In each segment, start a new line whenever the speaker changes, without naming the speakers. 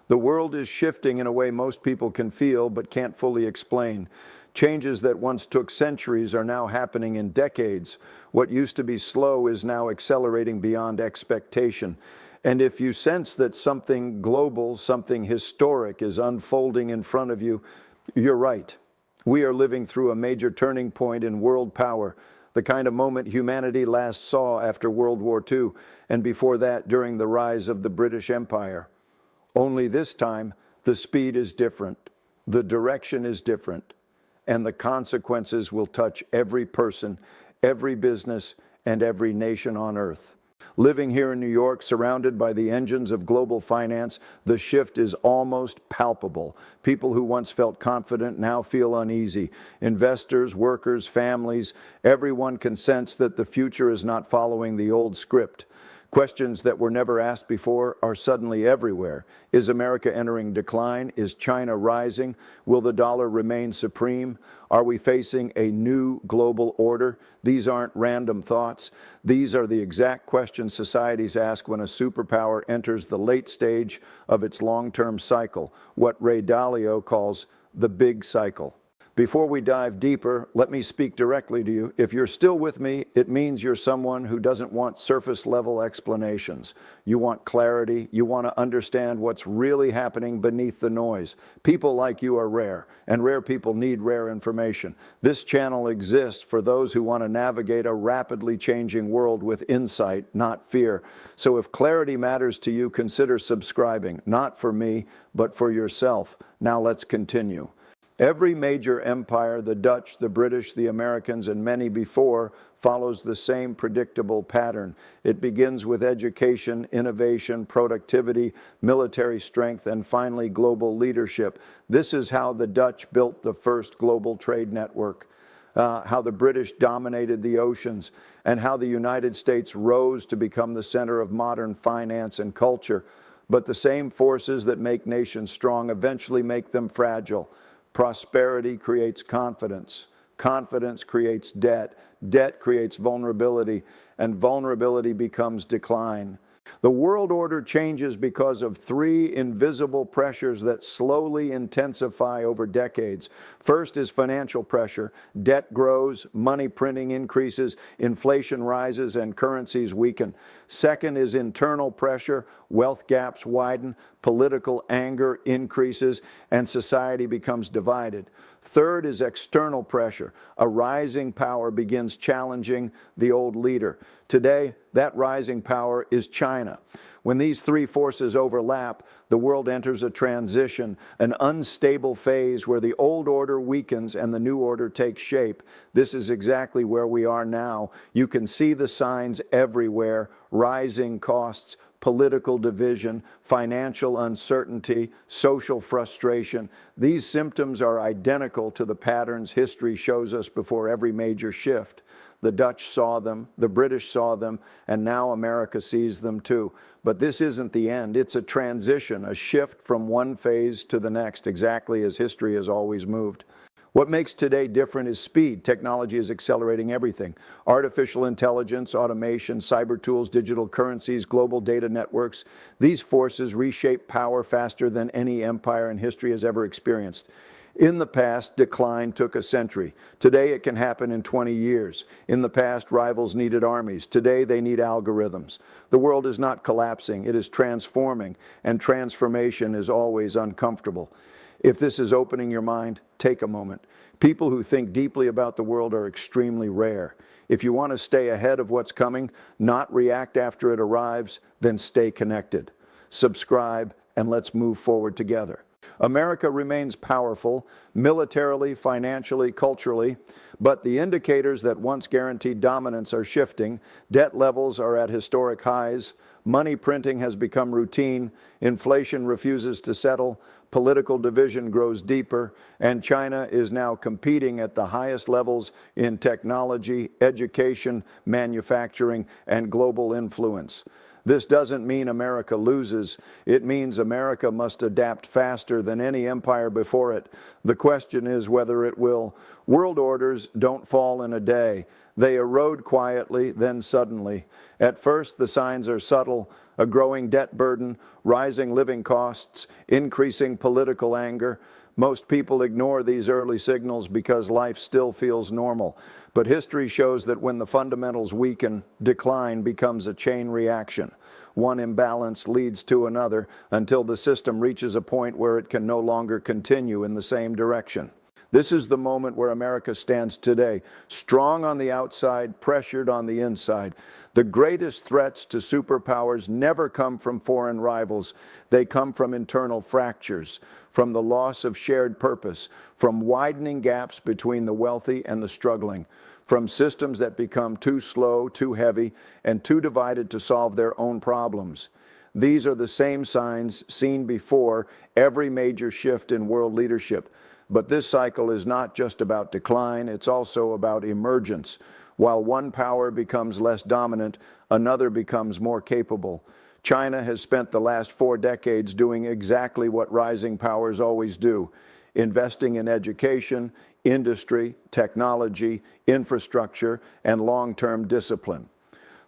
The world is shifting in a way most people can feel but can't fully explain. Changes that once took centuries are now happening in decades. What used to be slow is now accelerating beyond expectation. And if you sense that something global, something historic is unfolding in front of you, you're right. We are living through a major turning point in world power, the kind of moment humanity last saw after World War II, and before that during the rise of the British Empire. Only this time, the speed is different, the direction is different, and the consequences will touch every person, every business, and every nation on earth. Living here in New York, surrounded by the engines of global finance, the shift is almost palpable. People who once felt confident now feel uneasy. Investors, workers, families, everyone can sense that the future is not following the old script. Questions that were never asked before are suddenly everywhere. Is America entering decline? Is China rising? Will the dollar remain supreme? Are we facing a new global order? These aren't random thoughts. These are the exact questions societies ask when a superpower enters the late stage of its long-term cycle, what Ray Dalio calls the big cycle. Before we dive deeper, let me speak directly to you. If you're still with me, it means you're someone who doesn't want surface-level explanations. You want clarity. You want to understand what's really happening beneath the noise. People like you are rare, and rare people need rare information. This channel exists for those who want to navigate a rapidly changing world with insight, not fear. So if clarity matters to you, consider subscribing, not for me, but for yourself. Now let's continue. Every major empire, the Dutch, the British, the Americans, and many before, follows the same predictable pattern. It begins with education, innovation, productivity, military strength, and finally global leadership. This is how the Dutch built the first global trade network, how the British dominated the oceans, and how the United States rose to become the center of modern finance and culture. But the same forces that make nations strong eventually make them fragile. Prosperity creates confidence. Confidence creates debt. Debt creates vulnerability, and vulnerability becomes decline. The world order changes because of three invisible pressures that slowly intensify over decades. First is financial pressure. Debt grows, money printing increases, inflation rises, and currencies weaken. Second is internal pressure. Wealth gaps widen, political anger increases, and society becomes divided. Third is external pressure. A rising power begins challenging the old leader. Today, that rising power is China. When these three forces overlap, the world enters a transition, an unstable phase where the old order weakens and the new order takes shape. This is exactly where we are now. You can see the signs everywhere: rising costs, political division, financial uncertainty, social frustration. These symptoms are identical to the patterns history shows us before every major shift. The Dutch saw them, the British saw them, and now America sees them too. But this isn't the end. It's a transition, a shift from one phase to the next, exactly as history has always moved. What makes today different is speed. Technology is accelerating everything. Artificial intelligence, automation, cyber tools, digital currencies, global data networks. These forces reshape power faster than any empire in history has ever experienced. In the past, decline took a century. Today, it can happen in 20 years. In the past, rivals needed armies. Today, they need algorithms. The world is not collapsing. It is transforming, and transformation is always uncomfortable. If this is opening your mind, take a moment. People who think deeply about the world are extremely rare. If you want to stay ahead of what's coming, not react after it arrives, then stay connected. Subscribe, and let's move forward together. America remains powerful, militarily, financially, culturally, but the indicators that once guaranteed dominance are shifting. Debt levels are at historic highs. Money printing has become routine. Inflation refuses to settle. Political division grows deeper, and China is now competing at the highest levels in technology, education, manufacturing, and global influence. This doesn't mean America loses. It means America must adapt faster than any empire before it. The question is whether it will. World orders don't fall in a day. They erode quietly, then suddenly. At first, the signs are subtle: a growing debt burden, rising living costs, increasing political anger. Most people ignore these early signals because life still feels normal. But history shows that when the fundamentals weaken, decline becomes a chain reaction. One imbalance leads to another until the system reaches a point where it can no longer continue in the same direction. This is the moment where America stands today, strong on the outside, pressured on the inside. The greatest threats to superpowers never come from foreign rivals. They come from internal fractures, from the loss of shared purpose, from widening gaps between the wealthy and the struggling, from systems that become too slow, too heavy, and too divided to solve their own problems. These are the same signs seen before every major shift in world leadership. But this cycle is not just about decline, it's also about emergence. While one power becomes less dominant, another becomes more capable. China has spent the last 4 decades doing exactly what rising powers always do: investing in education, industry, technology, infrastructure, and long-term discipline.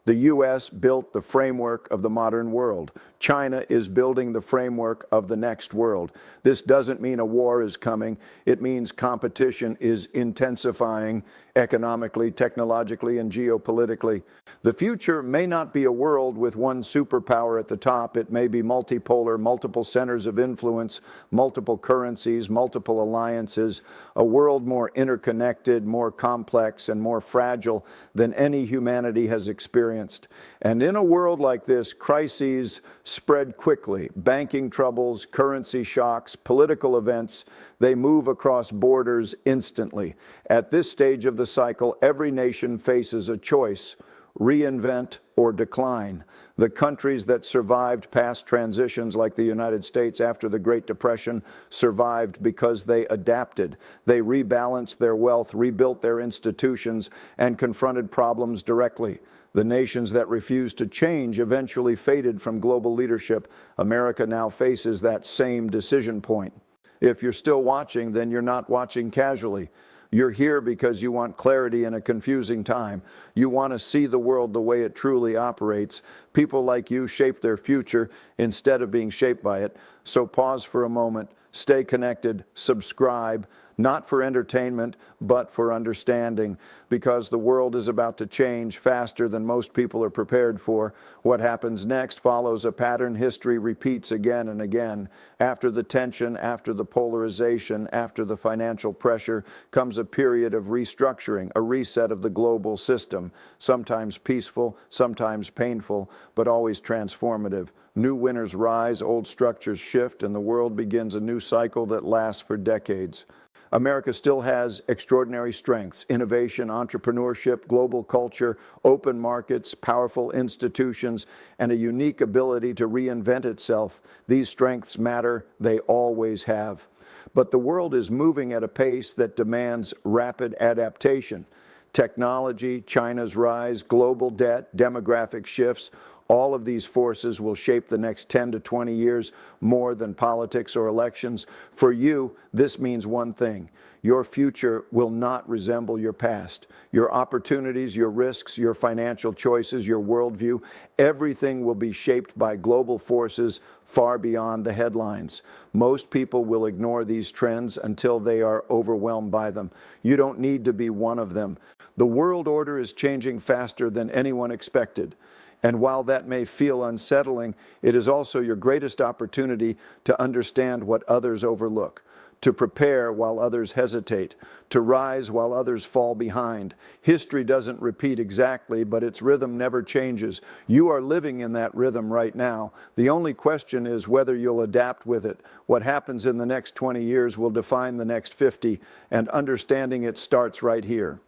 The U.S. built the framework of the modern world. China is building the framework of the next world. This doesn't mean a war is coming. It means competition is intensifying economically, technologically, and geopolitically. The future may not be a world with one superpower at the top. It may be multipolar, multiple centers of influence, multiple currencies, multiple alliances, a world more interconnected, more complex, and more fragile than any humanity has experienced. And in a world like this, crises spread quickly. Banking troubles, currency shocks, political events, they move across borders instantly. At this stage of the cycle, every nation faces a choice: reinvent or decline. The countries that survived past transitions, like the United States after the Great Depression, survived because they adapted. They rebalanced their wealth, rebuilt their institutions, and confronted problems directly. The nations that refused to change eventually faded from global leadership. America now faces that same decision point. If you're still watching, then you're not watching casually. You're here because you want clarity in a confusing time. You want to see the world the way it truly operates. People like you shape their future instead of being shaped by it. So pause for a moment, stay connected, subscribe, not for entertainment, but for understanding, because the world is about to change faster than most people are prepared for. What happens next follows a pattern history repeats again and again. After the tension, after the polarization, after the financial pressure, comes a period of restructuring, a reset of the global system, sometimes peaceful, sometimes painful, but always transformative. New winners rise, old structures shift, and the world begins a new cycle that lasts for decades. America still has extraordinary strengths: innovation, entrepreneurship, global culture, open markets, powerful institutions, and a unique ability to reinvent itself. These strengths matter. They always have. But the world is moving at a pace that demands rapid adaptation. Technology, China's rise, global debt, demographic shifts, all of these forces will shape the next 10 to 20 years more than politics or elections. For you, this means one thing: your future will not resemble your past. Your opportunities, your risks, your financial choices, your worldview, everything will be shaped by global forces far beyond the headlines. Most people will ignore these trends until they are overwhelmed by them. You don't need to be one of them. The world order is changing faster than anyone expected. And while that may feel unsettling, it is also your greatest opportunity to understand what others overlook, to prepare while others hesitate, to rise while others fall behind. History doesn't repeat exactly, but its rhythm never changes. You are living in that rhythm right now. The only question is whether you'll adapt with it. What happens in the next 20 years will define the next 50, and understanding it starts right here.